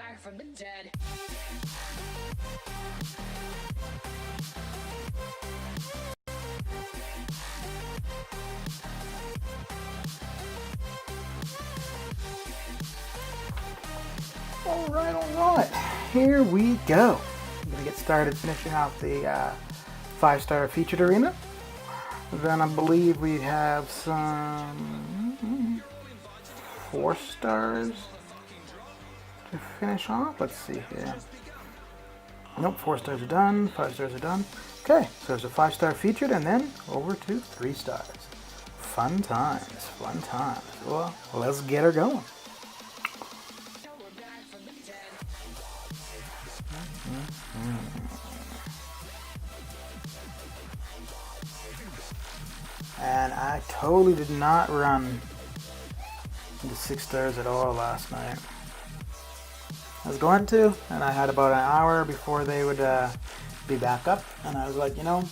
back from the dead. All right. Here we go. I'm gonna get started finishing off the 5-star featured arena. Then I believe we have some 4 stars to finish off. Let's see here. Nope, 4 stars are done. 5 stars are done. Okay, so there's a 5-star featured, and then over to 3 stars. Fun times. Well, let's get her going. And I totally did not run the 6 stars at all last night. I was going to, and I had about an hour before they would be back up, and I was like, you know,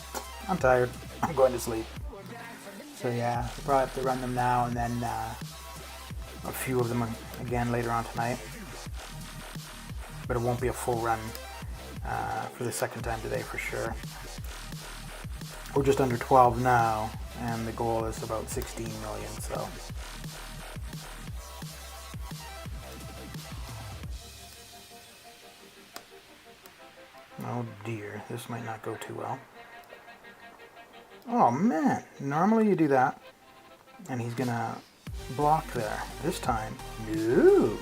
I'm tired. I'm going to sleep. So yeah, I'll probably have to run them now, and then a few of them again later on tonight. But it won't be a full run for the second time today for sure. We're just under 12 now, and the goal is about 16 million, so. Oh dear, this might not go too well. Oh man, normally you do that, and he's gonna block there. This time, no.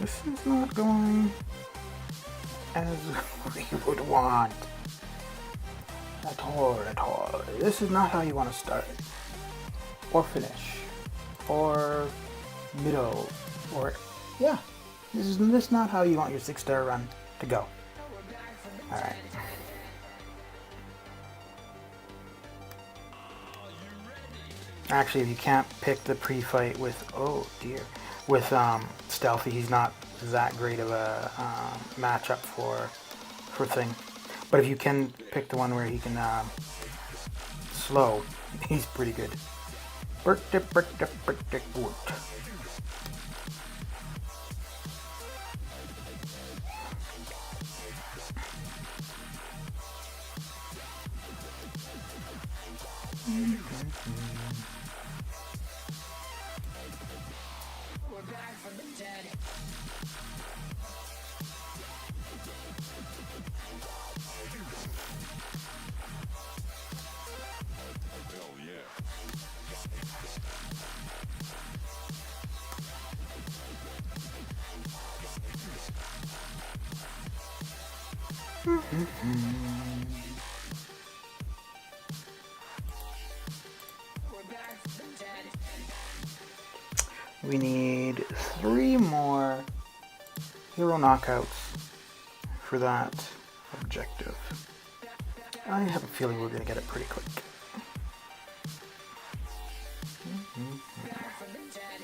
This is not going as we would want. At all. This is not how you want to start. Or finish. Or middle. Or, yeah. This is not how you want your 6-star run to go. Alright. Actually, if you can't pick the pre-fight with, oh dear, with Stealthy, he's not that great of a matchup for Thing. But if you can pick the one where he can slow, he's pretty good. We're back from the dead. Hell yeah. We're back from the dead. We need 3 more hero knockouts for that objective. I have a feeling we're going to get it pretty quick. Back from the dead.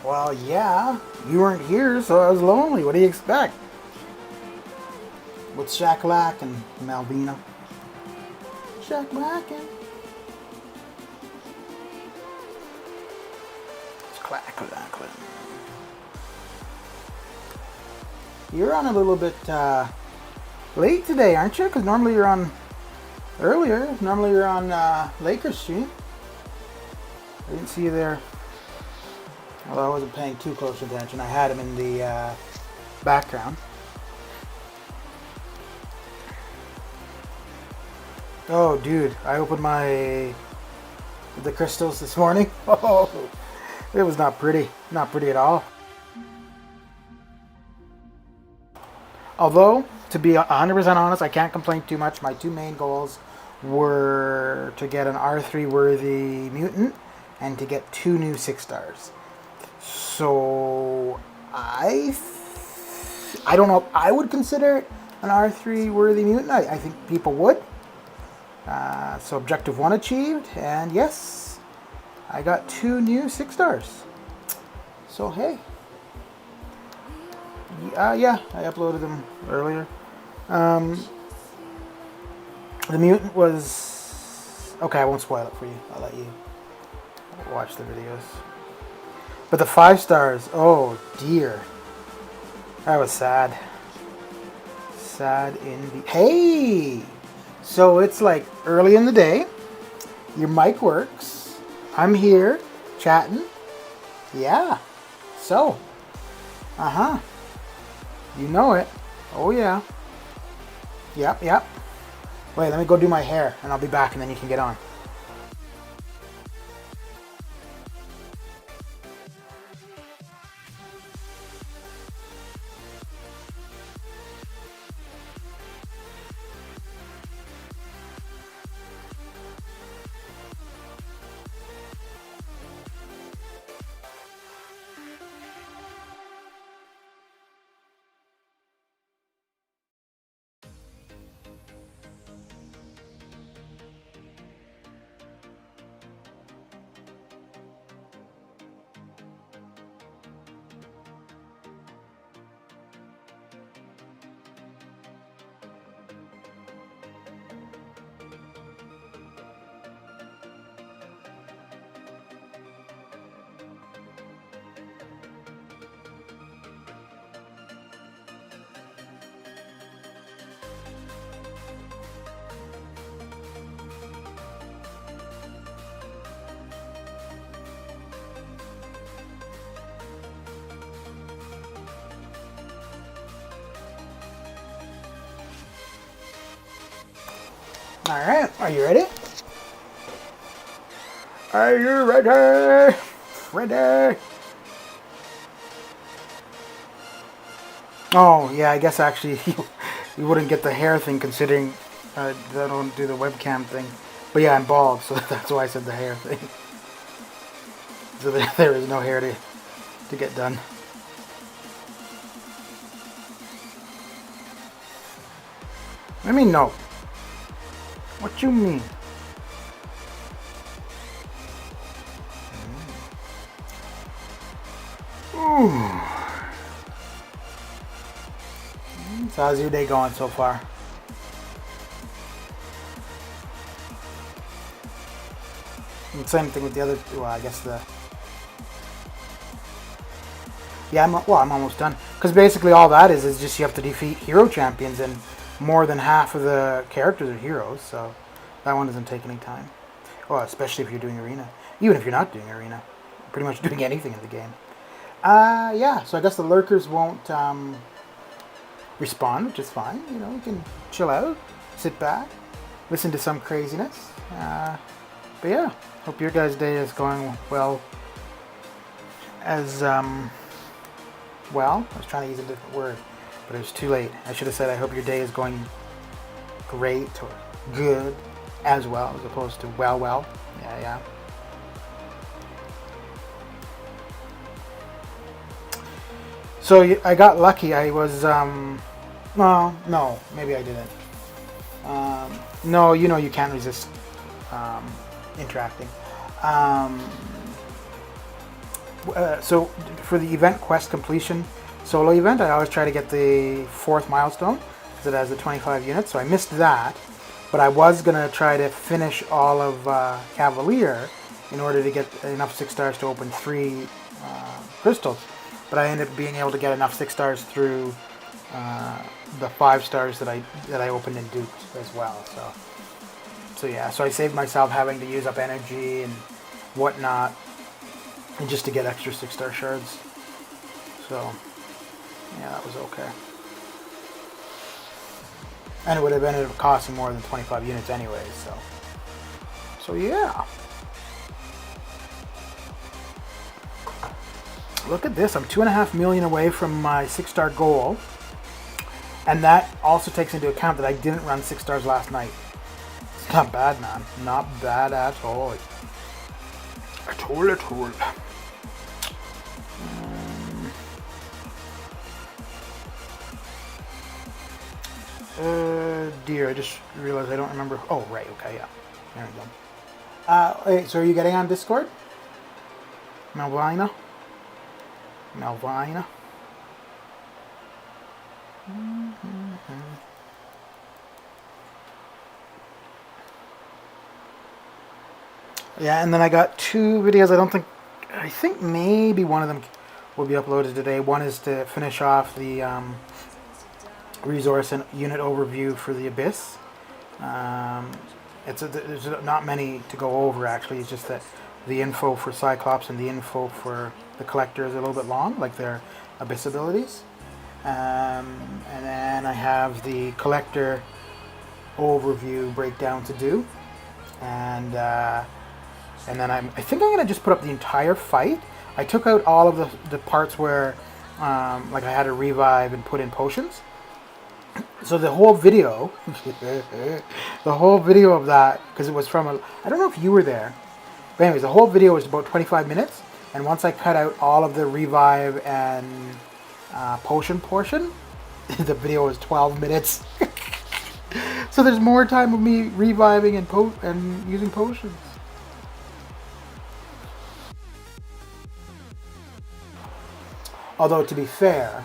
Well, yeah, you weren't here, so I was lonely. What do you expect? With Shakalak and Malvina. Shakalak and... It's clack-clack. You're on a little bit late today, aren't you? Because normally you're on earlier. Normally you're on Lakers stream. I didn't see you there. Although I wasn't paying too close attention. I had him in the background. Oh, dude, I opened the crystals this morning. Oh, it was not pretty. Not pretty at all. Although, to be 100% honest, I can't complain too much. My two main goals were to get an R3 worthy mutant and to get 2 new 6 stars. So, I don't know if I would consider it an R3 worthy mutant. I think people would. So objective 1 achieved, and yes, I got 2 new 6 stars. So hey. Yeah, I uploaded them earlier. The mutant was... Okay, I won't spoil it for you. I'll let you watch the videos. But the 5 stars, oh dear. That was sad. Sad indeed. Hey! So it's like early in the day. Your mic works. I'm here chatting. Yeah. So. Uh-huh. You know it. Oh yeah. Yep, yep. Wait, let me go do my hair and I'll be back and then you can get on. Alright, are you ready? Are you ready? Ready? Oh, yeah, I guess actually you wouldn't get the hair thing considering they don't do the webcam thing. But yeah, I'm bald, so that's why I said the hair thing. So there is no hair to get done. I mean, no. What you mean? Ooh. So how's your day going so far? And same thing with the other. Well, I guess the. Yeah, I'm almost done. Because basically all that is just you have to defeat hero champions, and more than half of the characters are heroes, so that one doesn't take any time. Well, especially if you're doing arena. Even if you're not doing arena, you're pretty much doing anything in the game. Yeah, so I guess the lurkers won't respond, which is fine. You know, you can chill out, sit back, listen to some craziness. But yeah, hope your guys' day is going well. As well, I was trying to use a different word, but it was too late. I should have said I hope your day is going great or good as well, as opposed to well. Yeah. So I got lucky. I was, well, no, maybe I didn't. No, you know you can't resist interacting. So for the event quest completion solo event, I always try to get the 4th milestone because it has the 25 units. So I missed that, but I was gonna try to finish all of Cavalier in order to get enough 6 stars to open 3 crystals. But I ended up being able to get enough 6 stars through the 5 stars that I opened in Duke as well. So yeah, so I saved myself having to use up energy and whatnot, and just to get extra 6-star shards. So yeah, that was okay. And it would have ended up costing more than 25 units anyways. So yeah. Look at this, I'm 2.5 million away from my 6-star goal. And that also takes into account that I didn't run 6 stars last night. It's not bad, man. Not bad at all. At all. Dear, I just realized I don't remember. Oh, right, okay, yeah. There we go. Wait, so are you getting on Discord? Malvina? Yeah, and then I got 2 videos. I think maybe one of them will be uploaded today. One is to finish off the resource and unit overview for the Abyss. There's not many to go over, actually. It's just that the info for Cyclops and the info for the Collector is a little bit long, like their Abyss abilities. And then I have the Collector overview breakdown to do. And then I think I'm going to just put up the entire fight. I took out all of the parts where like I had to revive and put in potions. So the whole video, of that, because it was from I don't know if you were there, but anyways, the whole video was about 25 minutes, and once I cut out all of the revive and potion portion, the video was 12 minutes. So there's more time of me reviving and using potions. Although, to be fair,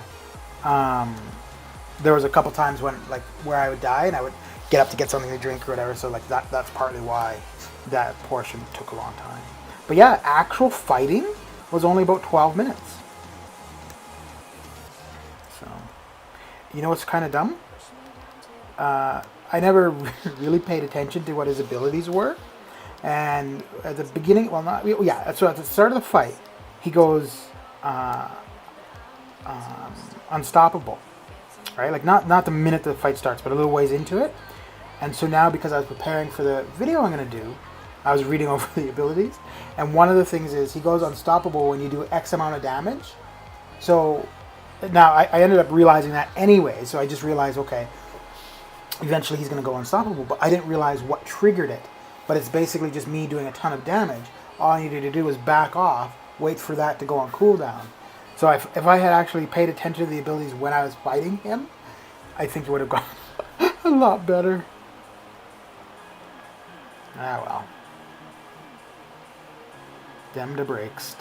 there was a couple times where I would die and I would get up to get something to drink or whatever. So that's partly why that portion took a long time. But yeah, actual fighting was only about 12 minutes. So, you know what's kind of dumb? I never really paid attention to what his abilities were. And at the beginning, so at the start of the fight, he goes unstoppable. Right, like not the minute the fight starts, but a little ways into it. And so now, because I was preparing for the video I'm going to do, I was reading over the abilities, and one of the things is he goes unstoppable when you do X amount of damage. So now I ended up realizing that anyway, so I just realized, okay, eventually he's going to go unstoppable, but I didn't realize what triggered it. But it's basically just me doing a ton of damage. All I needed to do was back off, wait for that to go on cooldown. So if I had actually paid attention to the abilities when I was fighting him, I think it would have gone a lot better. Ah, well. Dem to breaks.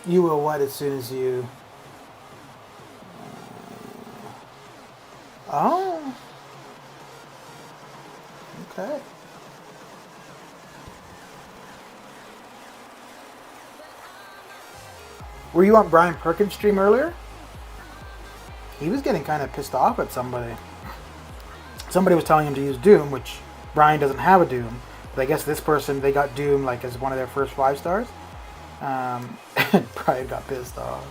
You will what as soon as you... Oh. Okay. Were you on Brian Perkins' stream earlier? He was getting kind of pissed off at somebody. Somebody was telling him to use Doom, which Brian doesn't have a Doom. But I guess this person, they got Doom like as one of their first 5 stars. And Brian got pissed off.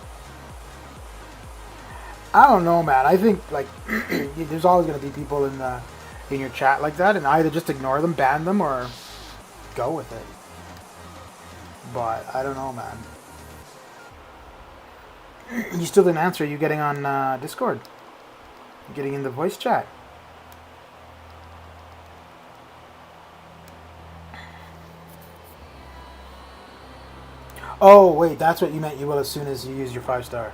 I don't know, man. I think like there's always going to be people in your chat like that, and either just ignore them, ban them, or go with it. But I don't know, man. You still didn't answer. Are you getting on Discord? You getting in the voice chat? Oh, wait, that's what you meant. You will as soon as you use your 5-star.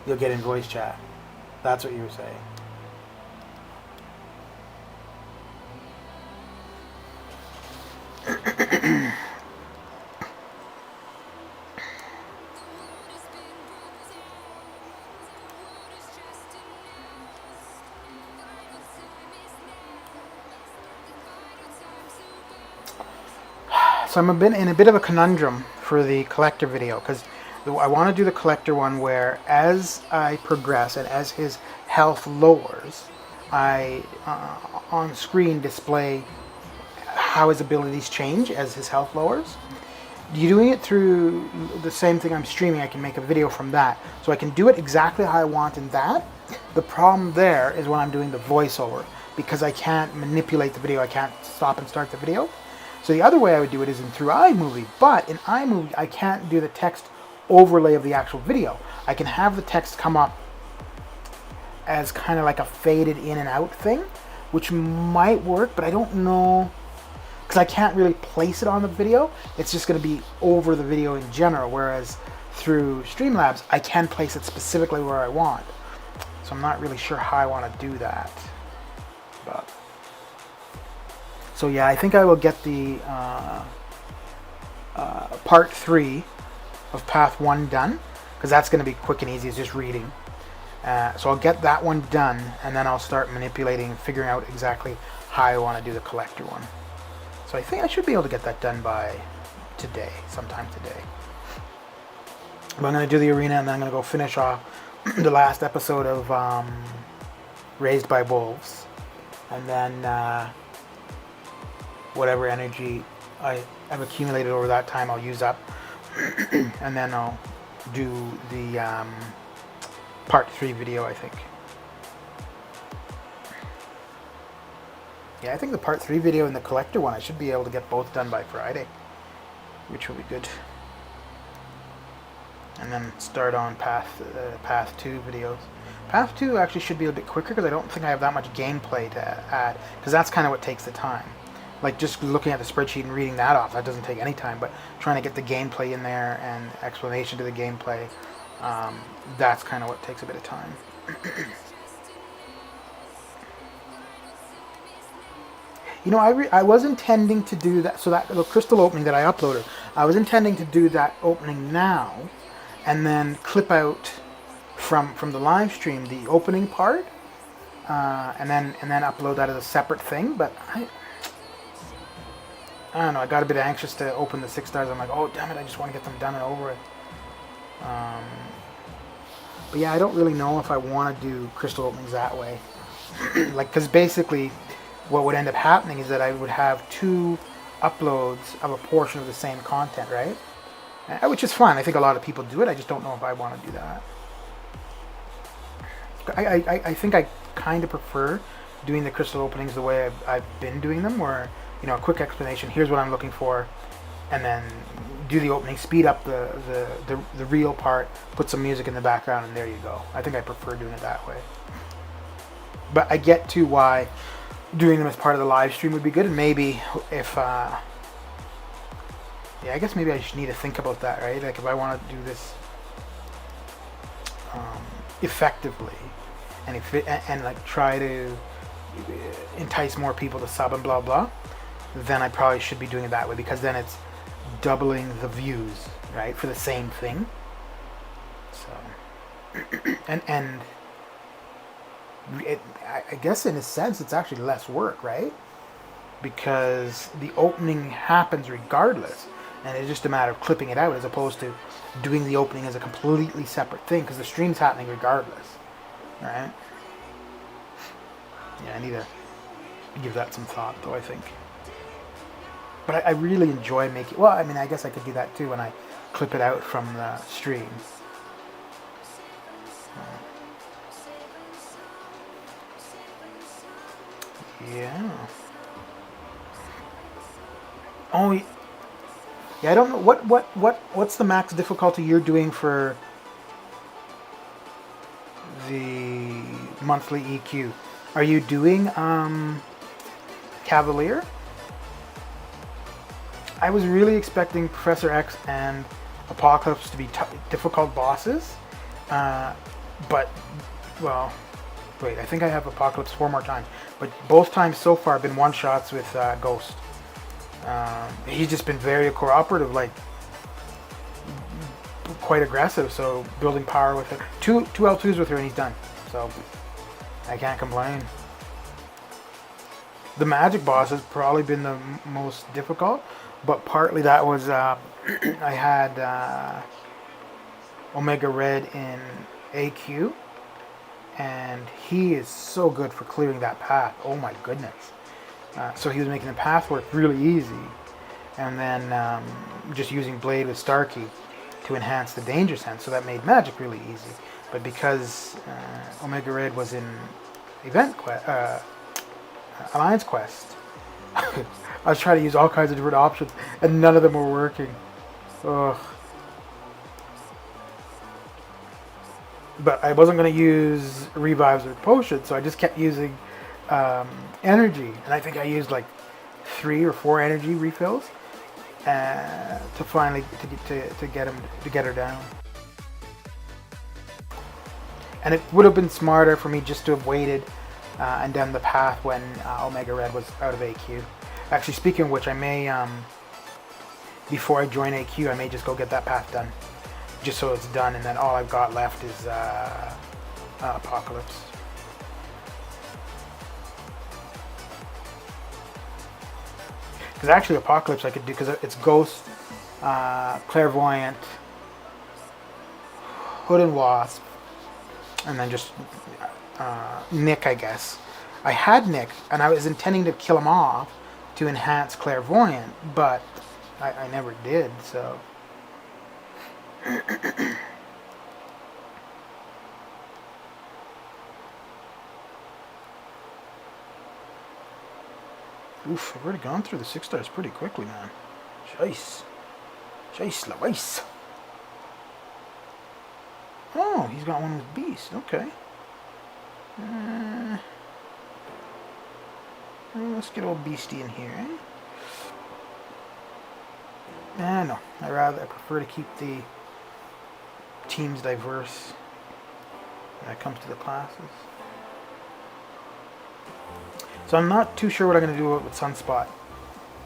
You'll get in voice chat. That's what you were saying. So I'm in a bit of a conundrum for the collector video, because I want to do the collector one where as I progress and as his health lowers, I on screen display how his abilities change as his health lowers. Doing it through the same thing I'm streaming, I can make a video from that. So I can do it exactly how I want in that. The problem there is when I'm doing the voiceover, because I can't manipulate the video, I can't stop and start the video. So the other way I would do it is through iMovie, but in iMovie I can't do the text overlay of the actual video. I can have the text come up as kind of like a faded in and out thing, which might work, but I don't know, because I can't really place it on the video. It's just going to be over the video in general, whereas through Streamlabs I can place it specifically where I want. So I'm not really sure how I want to do that. But so yeah, I think I will get the part 3 of path 1 done, because that's going to be quick and easy. It's just reading. So I'll get that one done, and then I'll start manipulating, figuring out exactly how I want to do the collector one. So I think I should be able to get that done by today, sometime today. But I'm going to do the arena, and then I'm going to go finish off the last episode of Raised by Wolves. And then whatever energy I've accumulated over that time, I'll use up. And then I'll do the part 3 video, I think. Yeah, I think the part 3 video and the collector one, I should be able to get both done by Friday, which will be good. And then start on path 2 videos. Path 2 actually should be a bit quicker, because I don't think I have that much gameplay to add, because that's kind of what takes the time. Like just looking at the spreadsheet and reading that off, that doesn't take any time, but trying to get the gameplay in there and explanation to the gameplay, that's kind of what takes a bit of time. You know, I was intending to do that, so that the crystal opening that I uploaded, I was intending to do that opening now, and then clip out from the live stream the opening part, and then upload that as a separate thing. But I don't know, I got a bit anxious to open the 6 stars. I'm like, oh damn it, I just want to get them done and over it. But yeah, I don't really know if I want to do crystal openings that way. Like, because basically what would end up happening is that I would have 2 uploads of a portion of the same content, right? Which is fine. I think a lot of people do it. I just don't know if I want to do that. I think I kind of prefer doing the crystal openings the way I've been doing them, where, you know, a quick explanation, here's what I'm looking for, and then do the opening, speed up the real part, put some music in the background, and there you go. I think I prefer doing it that way. But I get to why doing them as part of the live stream would be good, and maybe if yeah, I guess maybe I just need to think about that, right? Like if I want to do this effectively, and like try to entice more people to sub and blah blah, then I probably should be doing it that way, because then it's doubling the views, right, for the same thing. So and I guess in a sense it's actually less work, right? Because the opening happens regardless, and it's just a matter of clipping it out, as opposed to doing the opening as a completely separate thing, because the stream's happening regardless, right? Yeah, I need to give that some thought, though, I think. But I really enjoy making... Well, I mean, I guess I could do that too when I clip it out from the stream. Yeah. Oh, yeah. I don't know what's the max difficulty you're doing for the monthly EQ. Are you doing Cavalier? I was really expecting Professor X and Apocalypse to be difficult bosses, but, well, wait, I think I have Apocalypse 4 more times, but both times so far have been one-shots with Ghost. He's just been very cooperative, like, quite aggressive, so building power with it. Two L2s with her and he's done, so I can't complain. The magic boss has probably been the most difficult. but partly that was I had Omega Red in AQ, and he is so good for clearing that path. Oh my goodness. So he was making the path work really easy, and then just using Blade with Starkey to enhance the danger sense, so that made magic really easy. But because Omega Red was in Alliance Quest, I was trying to use all kinds of different options, and none of them were working. Ugh. But I wasn't going to use revives or potions, so I just kept using energy, and I think I used like 3 or 4 energy refills to finally to get her down. And it would have been smarter for me just to have waited and done the path when Omega Red was out of AQ. Actually, speaking of which, I may before I join AQ, I may just go get that path done, just so it's done, and then all I've got left is Apocalypse. Because actually Apocalypse I could do, because it's Ghost, Clairvoyant, Hood and Wasp, and then just Nick, I guess. I had Nick, and I was intending to kill him off to enhance Clairvoyant, but I never did, so... Oof, I've already gone through the 6 stars pretty quickly, man. Jeez. Jeez Louise. Oh, he's got one with Beast. Okay. Let's get old Beastie in here, eh? No. I prefer to keep the teams diverse when it comes to the classes. So I'm not too sure what I'm going to do with Sunspot.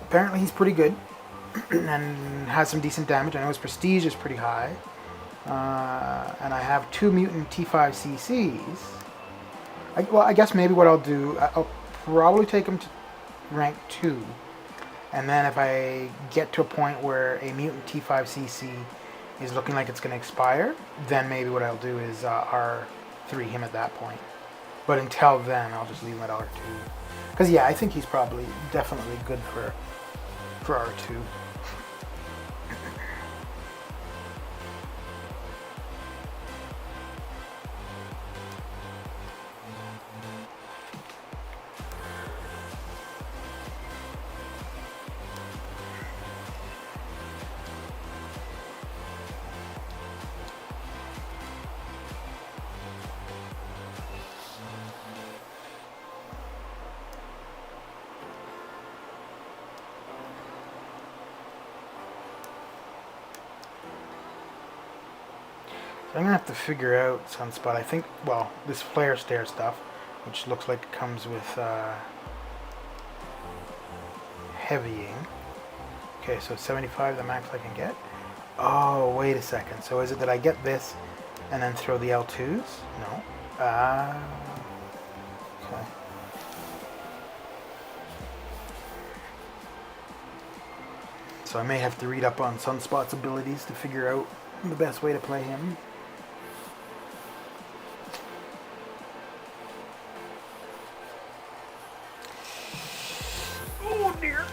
Apparently he's pretty good and has some decent damage. I know his prestige is pretty high. And I have 2 mutant T5 CCs. I guess maybe what I'll do, I'll probably take him to rank 2. And then if I get to a point where a mutant T5 CC is looking like it's going to expire, then maybe what I'll do is R3 him at that point. But until then, I'll just leave him at R2. Because yeah, I think he's probably definitely good for R2. I'm going to have to figure out Sunspot. I think, well, this Flare Stare stuff, which looks like it comes with heavying. Okay, so 75 the max I can get. Oh, wait a second. So is it that I get this and then throw the L2s? No. Okay. So I may have to read up on Sunspot's abilities to figure out the best way to play him. Oh dear.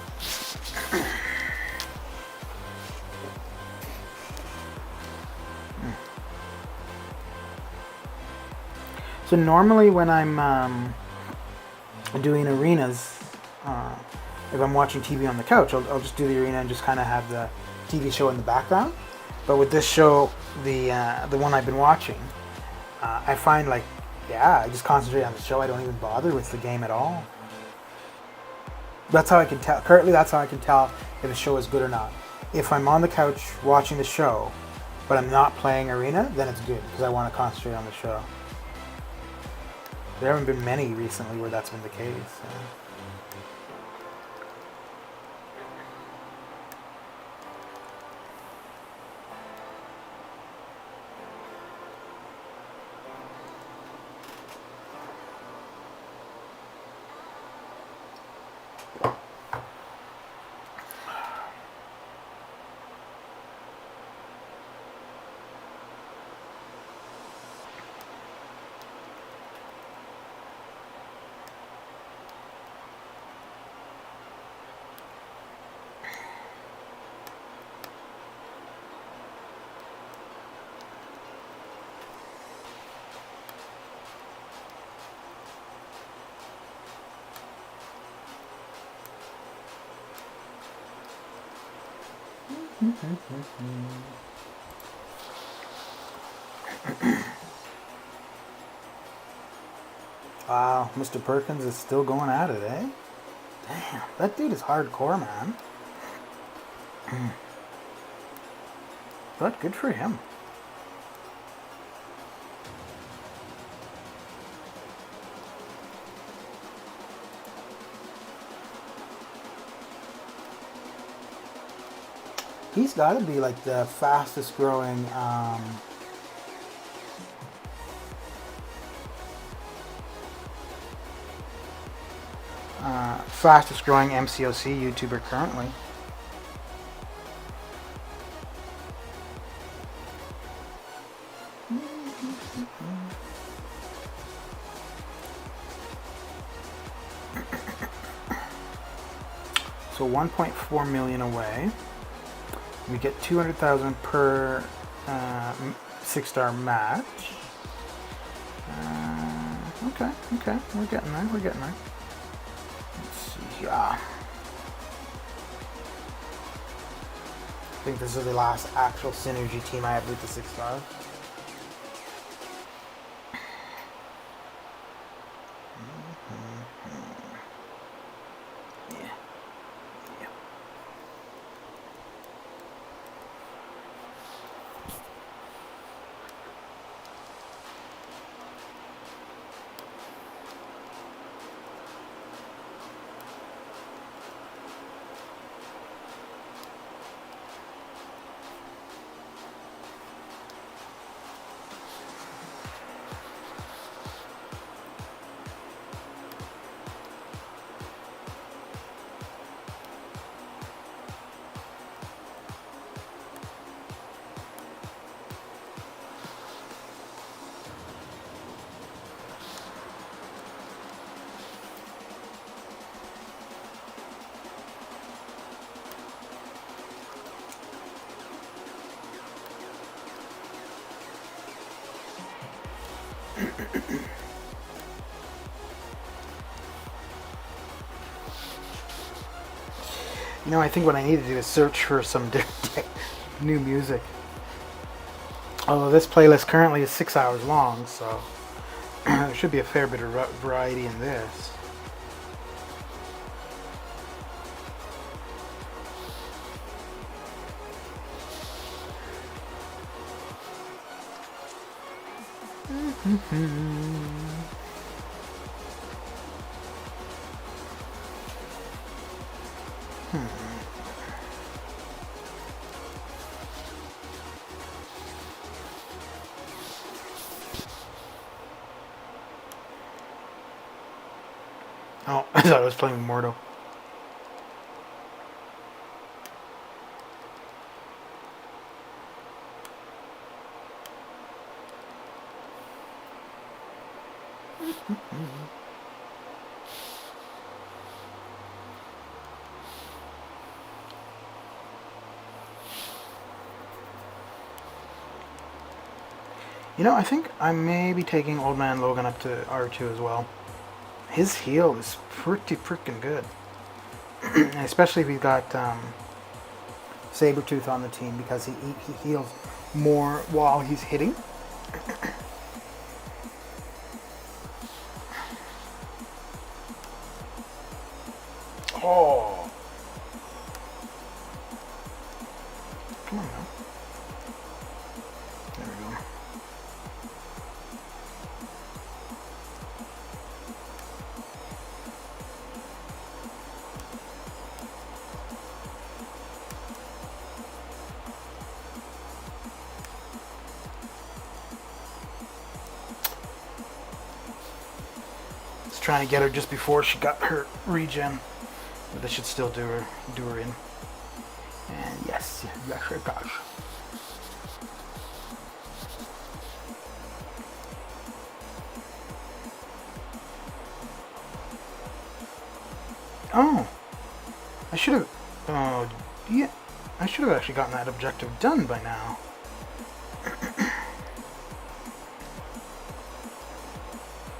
So normally when I'm doing arenas, if I'm watching TV on the couch, I'll just do the arena and just kind of have the TV show in the background. But with this show, the one I've been watching, I find like, yeah, I just concentrate on the show. I don't even bother with the game at all. That's how I can tell. Currently, that's how I can tell if a show is good or not. If I'm on the couch watching the show, but I'm not playing arena, then it's good because I want to concentrate on the show. There haven't been many recently where that's been the case. So. Wow, Mr. Perkins is still going at it, eh? Damn, that dude is hardcore, man. But good for him. He's got to be like the fastest growing fastest growing MCOC YouTuber currently. So 1.4 million away. We get 200,000 per 6-star match. Okay, we're getting there. Let's see here. I think this is the last actual synergy team I have with the 6-star. You know, I think what I need to do is search for some new music. Although this playlist currently is 6 hours long, so there should be a fair bit of variety in this. Oh, I thought I was playing Mordo. You know, I think I may be taking Old Man Logan up to R2 as well. His heal is pretty freaking good. Especially if he's got Sabretooth on the team, because he heals more while he's hitting. Oh! Come on now. There we go. Trying to get her just before she got her regen, but this should still do her in. And yes, it does. Oh, I should have. Oh, yeah, I should have actually gotten that objective done by now.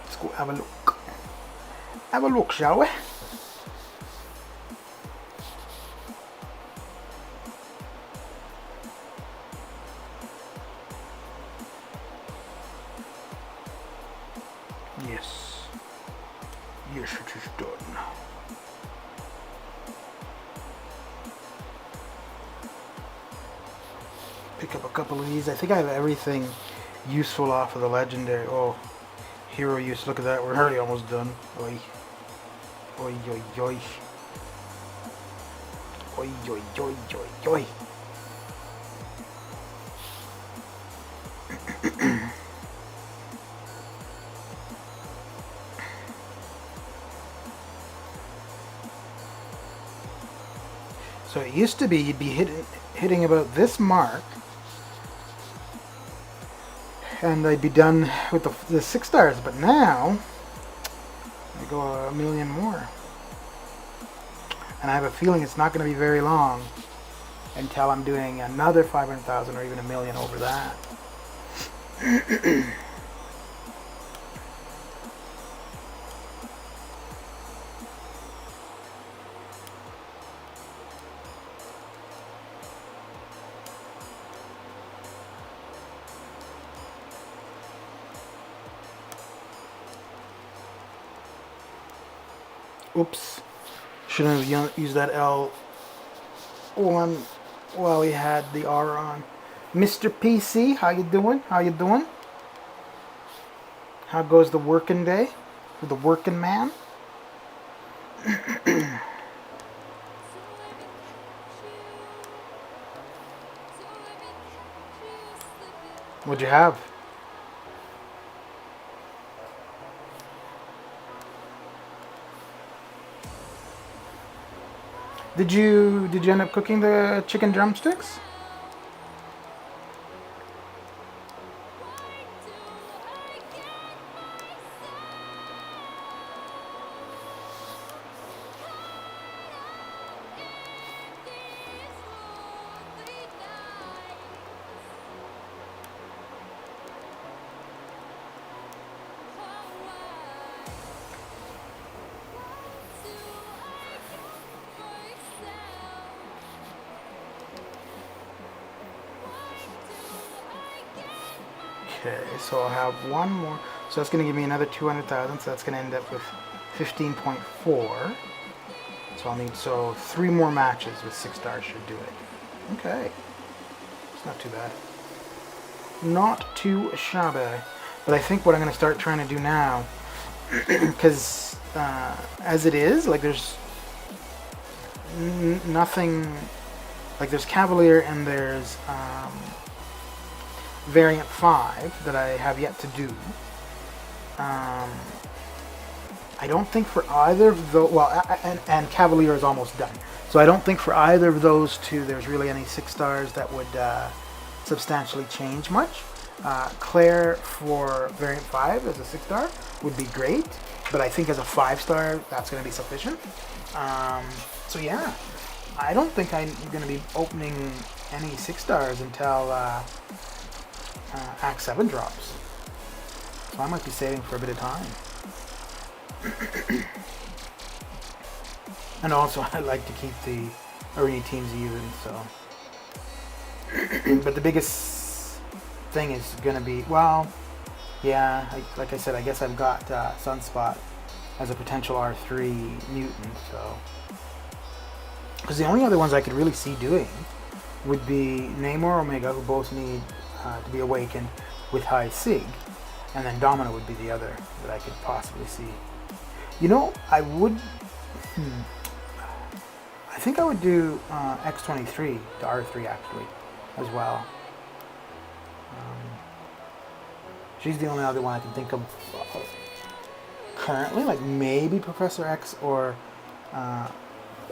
Let's go have a look. Have a look, shall we? Yes. Yes, it is done. Pick up a couple of these. I think I have everything useful off of the legendary. Oh, hero use. Look at that. We're already almost done. Oi. Oi, oi, oi. Oi, oi, oi, oi, oi. So it used to be you'd be hitting about this mark, and I'd be done with the 6 stars. But now I go a million more, and I have a feeling it's not going to be very long until I'm doing another 500,000 or even a million over that. Oops. Shouldn't have used that L1 while we had the R on. Mr. PC, how you doing? How you doing? How goes the working day for the working man? What'd you have? Did you end up cooking the chicken drumsticks? Okay, so I'll have one more. So that's going to give me another 200,000. So that's going to end up with 15.4. So I'll need 3 more matches with 6 stars should do it. Okay, it's not too bad. Not too shabby. But I think what I'm going to start trying to do now, because as it is, like there's nothing. Like there's Cavalier and there's Variant 5 that I have yet to do. I don't think for either of those, well, and Cavalier is almost done. So I don't think for either of those two there's really any 6 stars that would substantially change much. Claire for Variant 5 as a 6 star would be great, but I think as a 5 star that's going to be sufficient. So yeah, I don't think I'm going to be opening any 6 stars until Act 7 drops. So I might be saving for a bit of time. And also I like to keep the arena teams even, so. But the biggest thing is going to be, well, yeah, like I said, I guess I've got Sunspot as a potential R3 mutant, so. Because the only other ones I could really see doing would be Namor, Omega, who both need to be awakened with high Sig, and then Domino would be the other that I could possibly see. You know, I would, I think I would do X-23 to R3 actually, as well. She's the only other one I can think of currently, like maybe Professor X or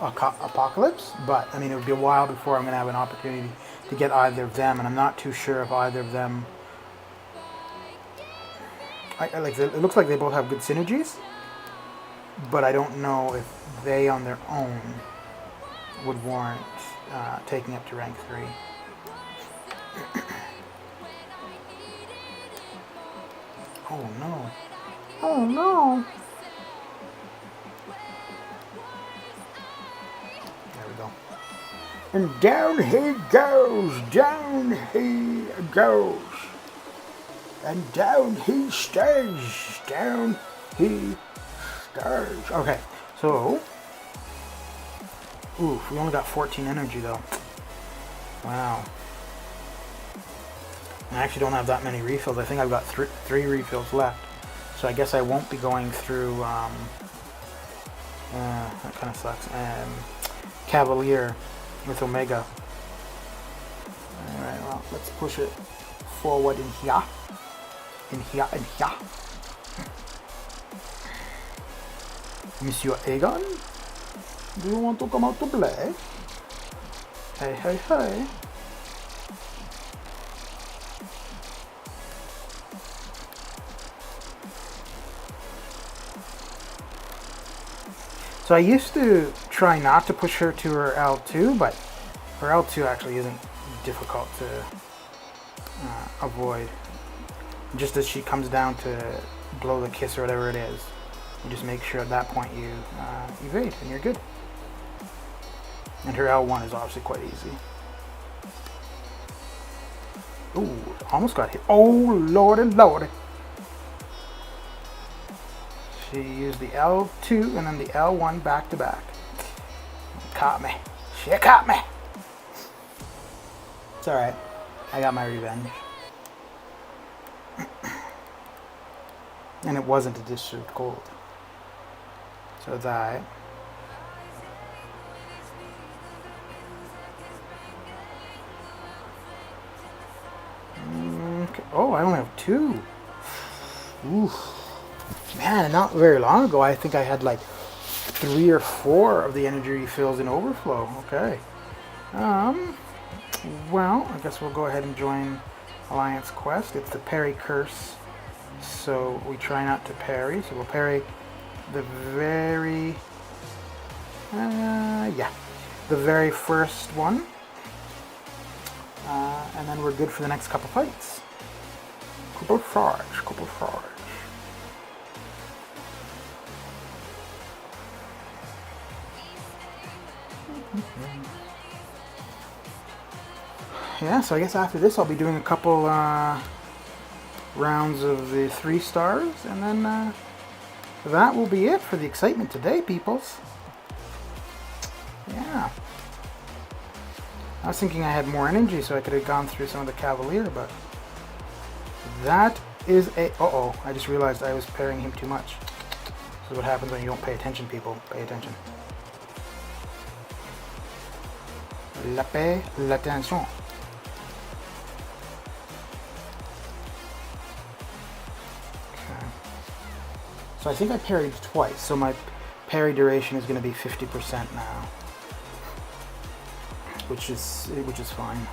Apocalypse, but I mean it would be a while before I'm going to have an opportunity to get either of them, and I'm not too sure if either of them. It looks like they both have good synergies, but I don't know if they on their own would warrant taking up to rank 3. Oh no! Oh no! There we go. And down he goes! Down he goes! And down he stays. Down he stays. Okay, so... Oof, we only got 14 energy though. Wow. I actually don't have that many refills. I think I've got three refills left. So I guess I won't be going through, that kind of sucks, Cavalier with Omega. Alright, well, let's push it forward in here. In here, in here. Monsieur Aegon? Do you want to come out to play? Hey, hey, hey. So I used to try not to push her to her L2, but her L2 actually isn't difficult to avoid. Just as she comes down to blow the kiss or whatever it is, you just make sure at that point you evade and you're good. And her L1 is obviously quite easy. Ooh, almost got hit. Oh, lordy, lordy. She used the L2 and then the L1 back to back. Caught me. She caught me. It's alright. I got my revenge. And it wasn't a dish served cold. So it's alright. Okay. Oh, I only have 2. Ooh. Man, not very long ago, I think I had like 3 or 4 of the energy refills in overflow. Okay. Well, I guess we'll go ahead and join Alliance Quest. It's the parry curse, so we try not to parry. So we'll parry the very, the very first one, and then we're good for the next couple fights. Couple charge. Yeah, so I guess after this I'll be doing a couple rounds of the 3 stars, and then that will be it for the excitement today, peoples. Yeah. I was thinking I had more energy so I could have gone through some of the Cavalier, but that is a... Uh-oh, I just realized I was parrying him too much. This is what happens when you don't pay attention, people. Pay attention. La paix, l'attention. So I think I parried twice, so my parry duration is going to be 50% now, which is fine.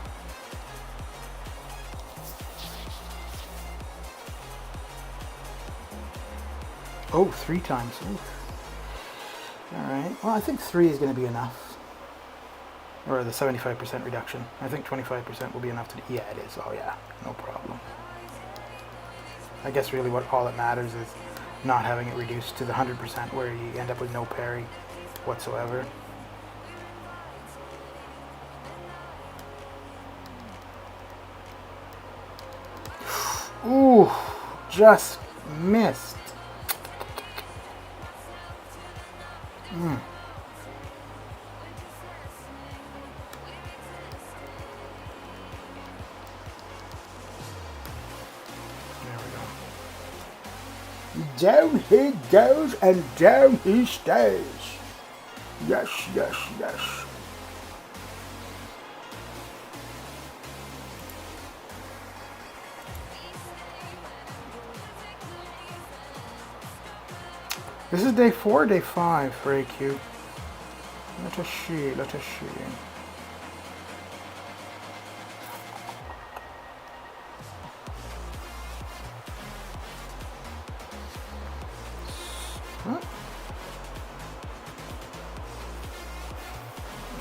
Oh, 3 times. All right. Well, I think 3 is going to be enough, or the 75% reduction. I think 25% will be enough to. Yeah, it is. Oh yeah, no problem. I guess really all that matters is not having it reduced to the 100% where you end up with no parry whatsoever. Ooh, just missed. Down he goes and down he stays. Yes, yes, yes. This is day 4 or day 5 for AQ? Let us see, let us see.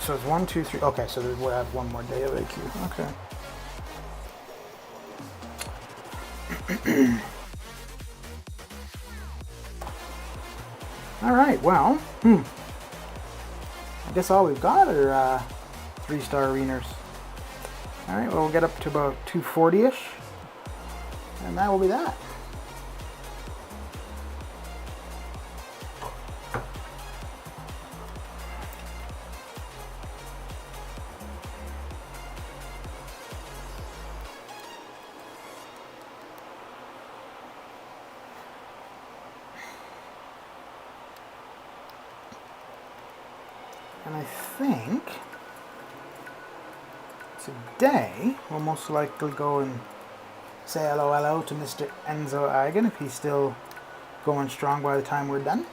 So it's 1, 2, 3. Okay, so we'll have one more day of AQ. Okay. All right. Well, I guess all we've got are 3-star arenas. All right. Well, we'll get up to about 240-ish, And that will be that. And I think today we'll most likely go and say hello to Mr. Enzo Agan if he's still going strong by the time we're done.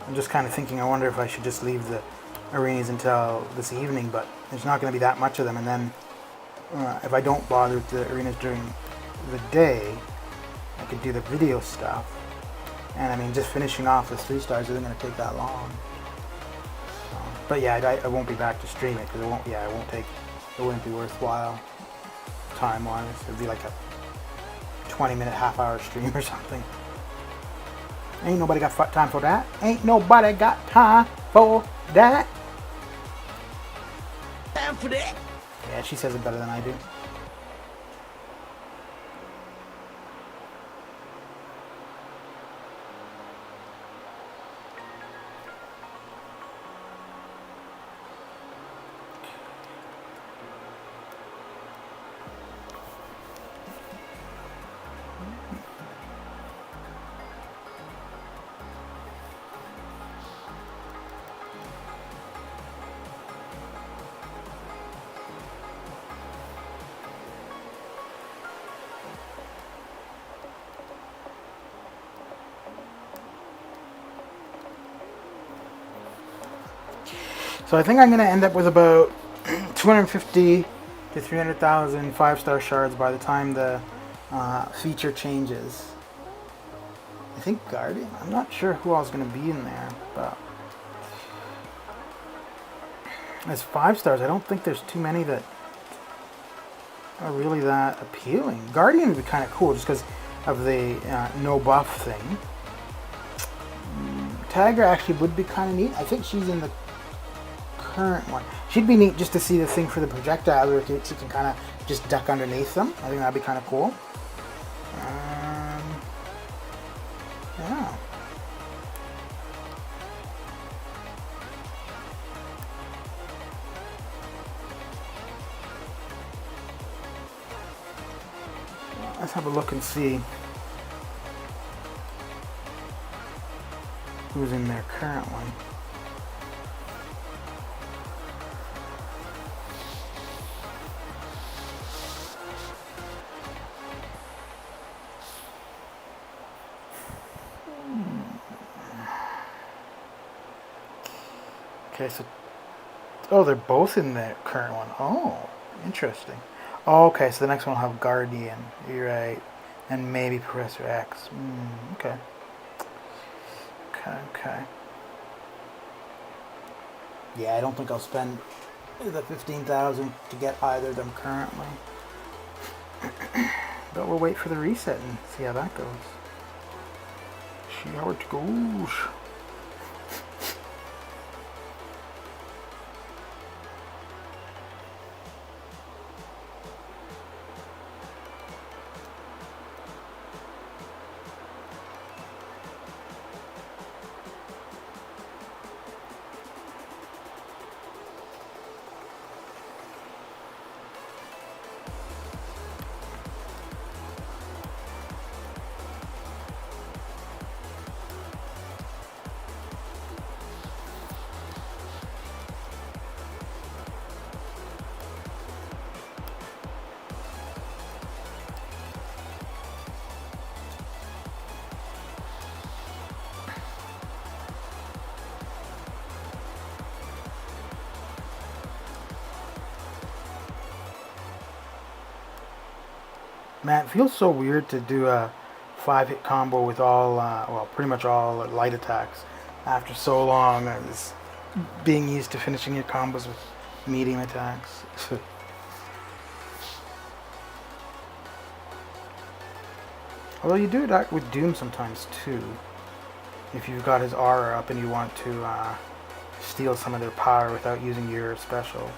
I'm just kind of thinking, I wonder if I should just leave the arenas until this evening, but there's not going to be that much of them. And then if I don't bother with the arenas during the day, I could do the video stuff. And I mean, just finishing off the 3 stars isn't going to take that long. But yeah, I won't be back to stream it because it wouldn't be worthwhile time-wise. It'd be like a 20-minute, half-hour stream or something. Ain't nobody got time for that. Ain't nobody got time for that. Time for that. Yeah, she says it better than I do. So I think I'm going to end up with about 250 to 300,000 5-star shards by the time the feature changes. I think Guardian. I'm not sure who else is going to be in there, but as 5 stars, I don't think there's too many that are really that appealing. Guardian would be kind of cool just because of the no buff thing. Tiger actually would be kind of neat. I think she's in the current one. She'd be neat just to see the thing for the projectile where she can kind of just duck underneath them. I think that'd be kind of cool. Yeah. Let's have a look and see who's in their current one. Okay, so they're both in the current one. Oh, interesting. Oh, okay, so the next one will have Guardian. You're right, and maybe Professor X. Okay. Okay. Yeah, I don't think I'll spend the 15,000 to get either of them currently. But we'll wait for the reset and see how that goes. See how it goes. Man, it feels so weird to do a 5-hit combo with all, well, pretty much all light attacks. after so long, I was being used to finishing your combos with medium attacks. Although you do that with Doom sometimes too. If you've got his aura up and you want to steal some of their power without using your special.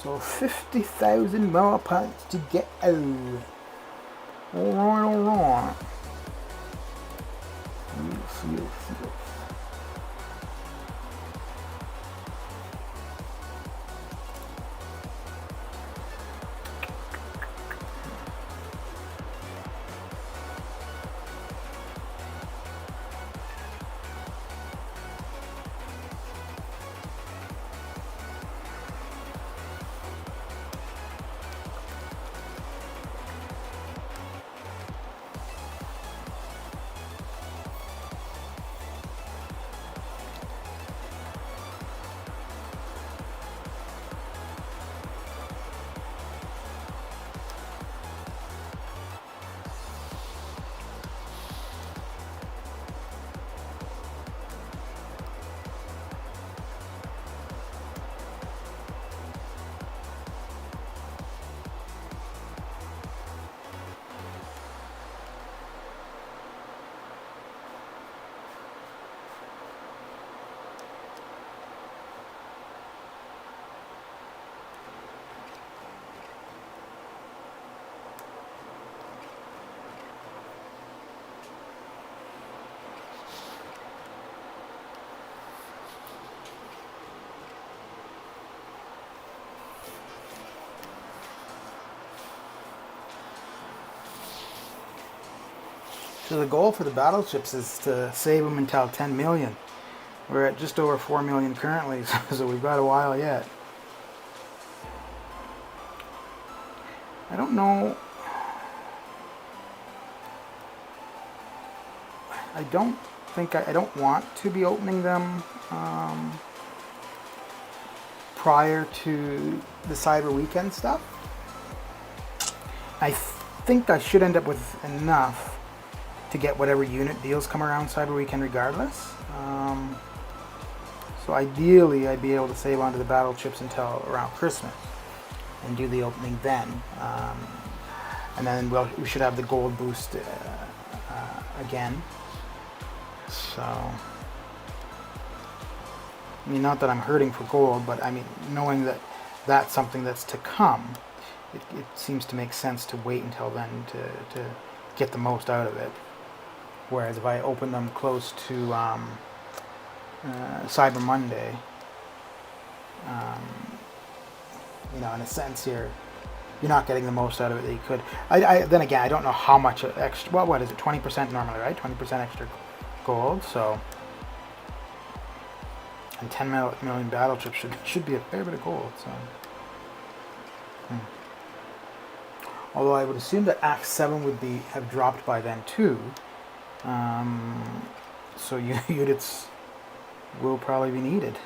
So 50,000 more points to get out. Alright, alright. Yes. So the goal for the battleships is to save them until 10 million. We're at just over 4 million currently, so we've got a while yet. I don't know. I don't want to be opening them prior to the Cyber Weekend stuff. I think I should end up with enough to get whatever unit deals come around Cyber Weekend regardless. So ideally I'd be able to save onto the battle chips until around Christmas and do the opening then. And then we should have the gold boost again. So, I mean, not that I'm hurting for gold, but I mean, knowing that that's something that's to come, it seems to make sense to wait until then to get the most out of it. Whereas if I open them close to Cyber Monday, you know, in a sense you're not getting the most out of it that you could. Then again, I don't know how much extra, well, what is it, 20% normally, right? 20% extra gold, so, and 10 million battle chips should be a fair bit of gold, so. Although I would assume that Act 7 would have dropped by then too. So units will probably be needed.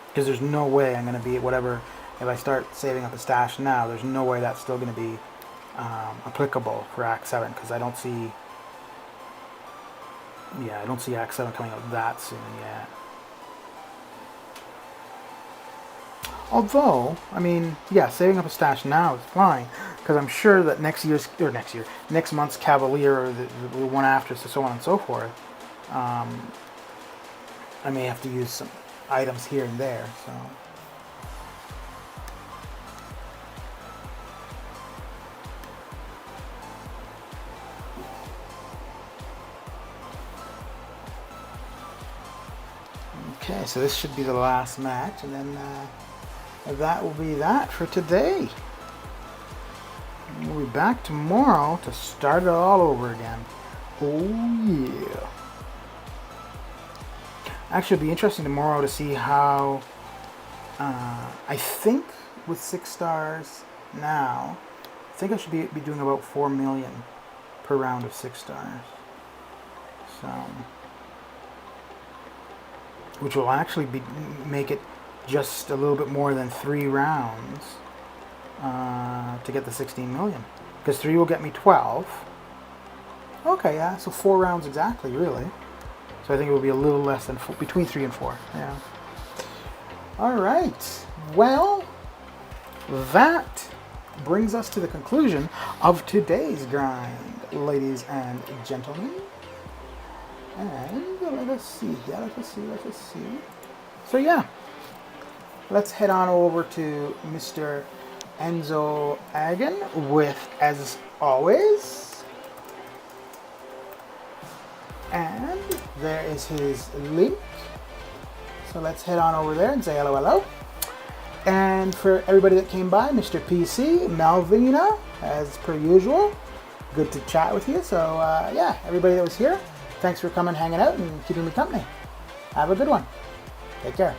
Because there's no way I'm going to be at whatever, if I start saving up a stash now, there's no way that's still going to be applicable for Act 7, because I don't see Act 7 coming out that soon yet. Although, I mean, yeah, saving up a stash now is fine, because I'm sure that next month's Cavalier, or the one after, so on and so forth, I may have to use some items here and there, so. Okay, so this should be the last match, and then that will be that for today. We'll be back tomorrow to start it all over again. Oh yeah. Actually, it'll be interesting tomorrow to see how, I think with 6 stars now, I think I should be doing about 4 million per round of 6 stars. So, which will actually make it just a little bit more than 3 rounds to get the 16 million. Because 3 will get me 12. Okay, yeah, so 4 rounds exactly, really. So I think it will be a little less than between 3 and 4. Yeah. All right. Well, that brings us to the conclusion of today's grind, ladies and gentlemen. And let us see here. Let us see. So yeah, let's head on over to Mr. Enzo Agan with, as always. And there is his link. So let's head on over there and say hello, hello. And for everybody that came by, Mr. PC, Malvina, as per usual. Good to chat with you. So yeah, everybody that was here, thanks for coming, hanging out, and keeping me company. Have a good one. Take care.